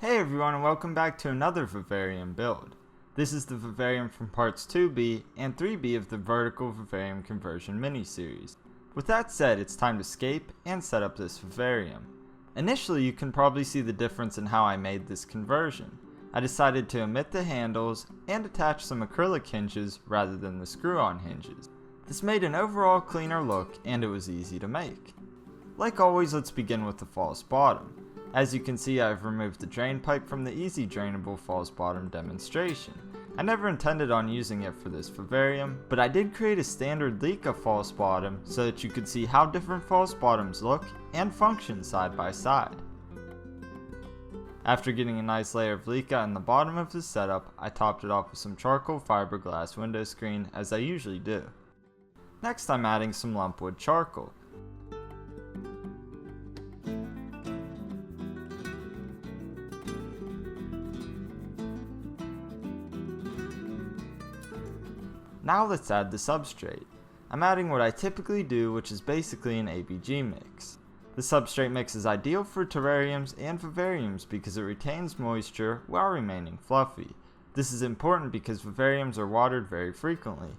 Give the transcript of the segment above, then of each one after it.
Hey everyone, and welcome back to another vivarium build. This is the vivarium from parts 2B and 3B of the vertical vivarium conversion mini-series. With that said, it's time to scape and set up this vivarium. Initially, you can probably see the difference in how I made this conversion. I decided to omit the handles and attach some acrylic hinges rather than the screw-on hinges. This made an overall cleaner look and it was easy to make. Like always, let's begin with the false bottom. As you can see, I've removed the drain pipe from the easy drainable false bottom demonstration. I never intended on using it for this vivarium, but I did create a standard Leica false bottom so that you could see how different false bottoms look and function side by side. After getting a nice layer of Leica in the bottom of the setup, I topped it off with some charcoal fiberglass window screen as I usually do. Next, I'm adding some lumpwood charcoal. Now let's add the substrate. I'm adding what I typically do, which is basically an ABG mix. The substrate mix is ideal for terrariums and vivariums because it retains moisture while remaining fluffy. This is important because vivariums are watered very frequently.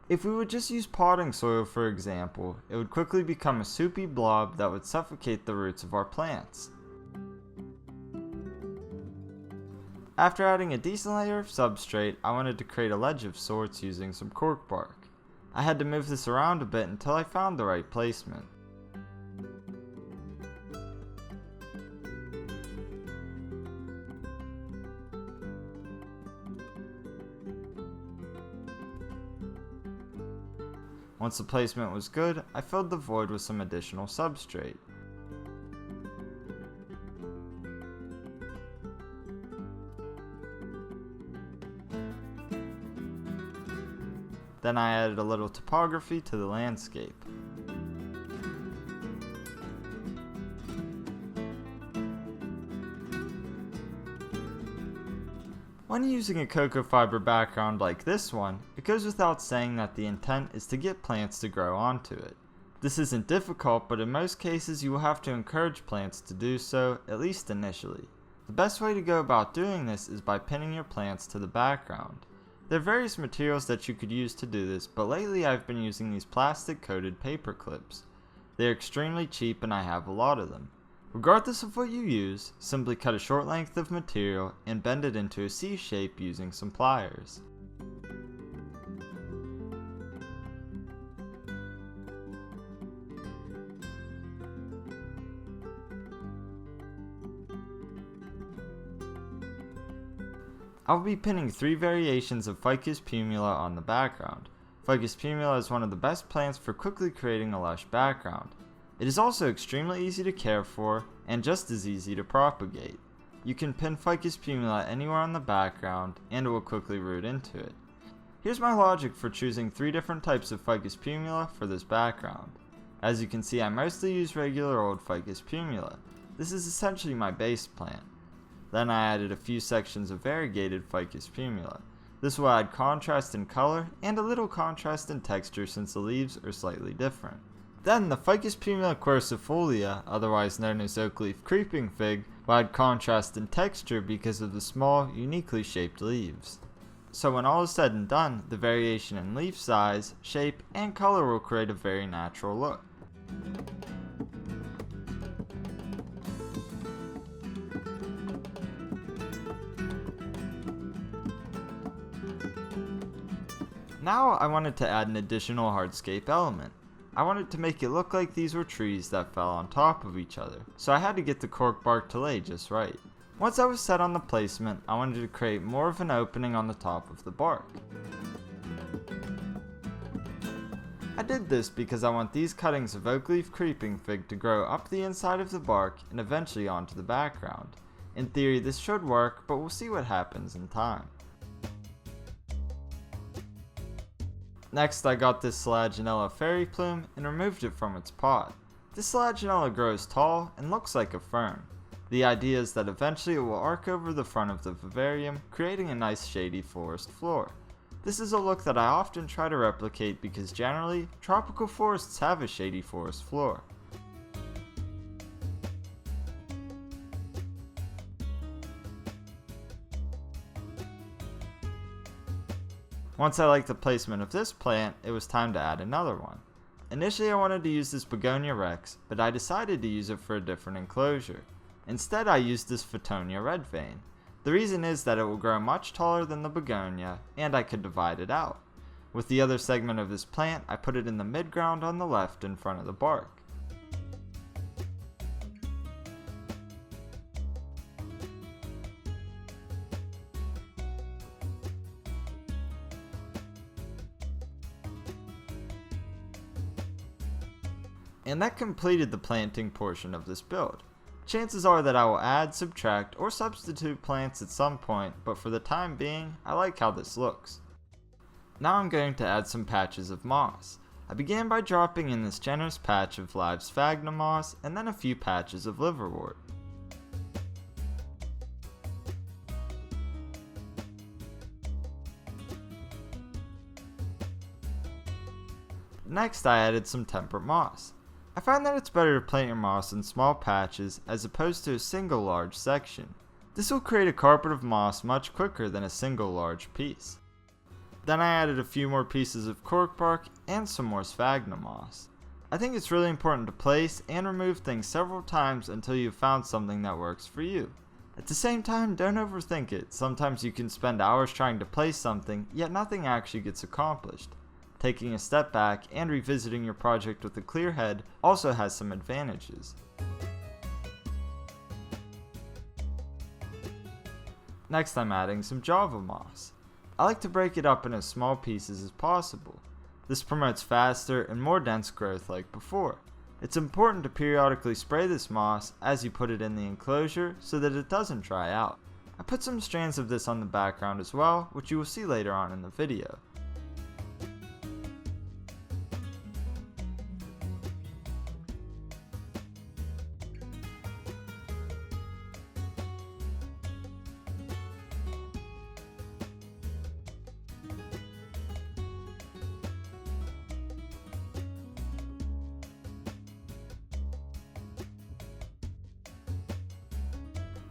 If we would just use potting soil, for example, it would quickly become a soupy blob that would suffocate the roots of our plants. After adding a decent layer of substrate, I wanted to create a ledge of sorts using some cork bark. I had to move this around a bit until I found the right placement. Once the placement was good, I filled the void with some additional substrate. Then I added a little topography to the landscape. When using a cocoa fiber background like this one, it goes without saying that the intent is to get plants to grow onto it. This isn't difficult, but in most cases you will have to encourage plants to do so, at least initially. The best way to go about doing this is by pinning your plants to the background. There are various materials that you could use to do this, but lately I've been using these plastic coated paper clips. They are extremely cheap and I have a lot of them. Regardless of what you use, simply cut a short length of material and bend it into a C shape using some pliers. I will be pinning 3 variations of Ficus pumila on the background. Ficus pumila is one of the best plants for quickly creating a lush background. It is also extremely easy to care for and just as easy to propagate. You can pin Ficus pumila anywhere on the background and it will quickly root into it. Here's my logic for choosing 3 different types of Ficus pumila for this background. As you can see, I mostly use regular old Ficus pumila. This is essentially my base plant. Then I added a few sections of variegated Ficus pumila. This will add contrast in color and a little contrast in texture since the leaves are slightly different. Then the Ficus pumila quercifolia, otherwise known as oak leaf creeping fig, will add contrast in texture because of the small, uniquely shaped leaves. So when all is said and done, the variation in leaf size, shape, and color will create a very natural look. Now I wanted to add an additional hardscape element. I wanted to make it look like these were trees that fell on top of each other, so I had to get the cork bark to lay just right. Once I was set on the placement, I wanted to create more of an opening on the top of the bark. I did this because I want these cuttings of oak leaf creeping fig to grow up the inside of the bark and eventually onto the background. In theory this should work, but we'll see what happens in time. Next, I got this Selaginella fairy plume and removed it from its pot. This Selaginella grows tall and looks like a fern. The idea is that eventually it will arc over the front of the vivarium, creating a nice shady forest floor. This is a look that I often try to replicate because generally, tropical forests have a shady forest floor. Once I liked the placement of this plant, it was time to add another one. Initially I wanted to use this Begonia Rex, but I decided to use it for a different enclosure. Instead I used this Photonia red vein. The reason is that it will grow much taller than the begonia, and I could divide it out. With the other segment of this plant, I put it in the midground on the left in front of the bark. And that completed the planting portion of this build. Chances are that I will add, subtract, or substitute plants at some point, but for the time being, I like how this looks. Now I'm going to add some patches of moss. I began by dropping in this generous patch of live sphagnum moss, and then a few patches of liverwort. Next I added some temperate moss. I find that it's better to plant your moss in small patches as opposed to a single large section. This will create a carpet of moss much quicker than a single large piece. Then I added a few more pieces of cork bark and some more sphagnum moss. I think it's really important to place and remove things several times until you've found something that works for you. At the same time, don't overthink it. Sometimes you can spend hours trying to place something, yet nothing actually gets accomplished. Taking a step back and revisiting your project with a clear head also has some advantages. Next I'm adding some Java moss. I like to break it up in as small pieces as possible. This promotes faster and more dense growth like before. It's important to periodically spray this moss as you put it in the enclosure so that it doesn't dry out. I put some strands of this on the background as well, which you will see later on in the video.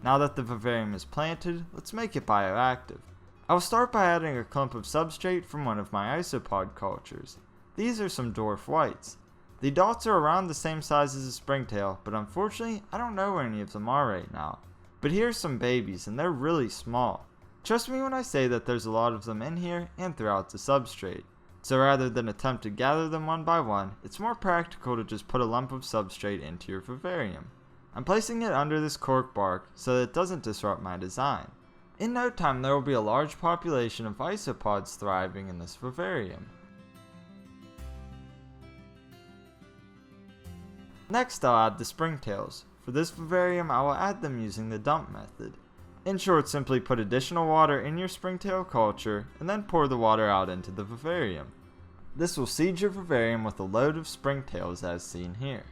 Now that the vivarium is planted, let's make it bioactive. I will start by adding a clump of substrate from one of my isopod cultures. These are some dwarf whites. The adults are around the same size as a springtail, but unfortunately I don't know where any of them are right now. But here's some babies, and they're really small. Trust me when I say that there's a lot of them in here and throughout the substrate. So rather than attempt to gather them one by one, it's more practical to just put a lump of substrate into your vivarium. I'm placing it under this cork bark so that it doesn't disrupt my design. In no time there will be a large population of isopods thriving in this vivarium. Next I'll add the springtails. For this vivarium I will add them using the dump method. In short, simply put additional water in your springtail culture and then pour the water out into the vivarium. This will seed your vivarium with a load of springtails as seen here.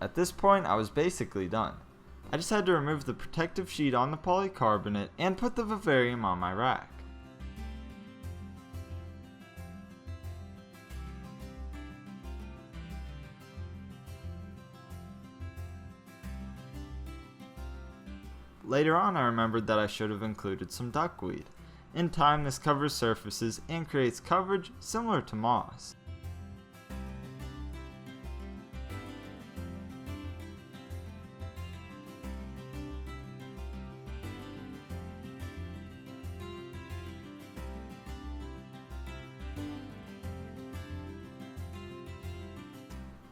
At this point I was basically done. I just had to remove the protective sheet on the polycarbonate and put the vivarium on my rack. Later on I remembered that I should have included some duckweed. In time this covers surfaces and creates coverage similar to moss.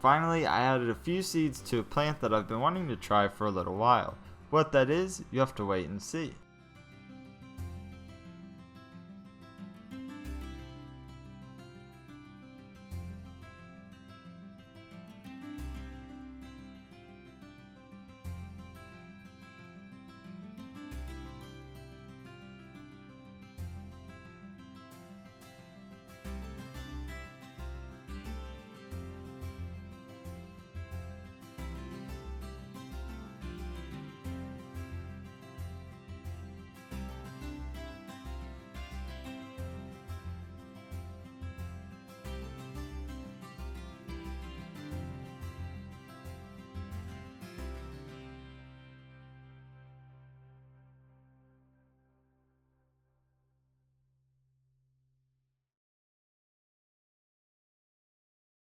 Finally, I added a few seeds to a plant that I've been wanting to try for a little while. What that is, you have to wait and see.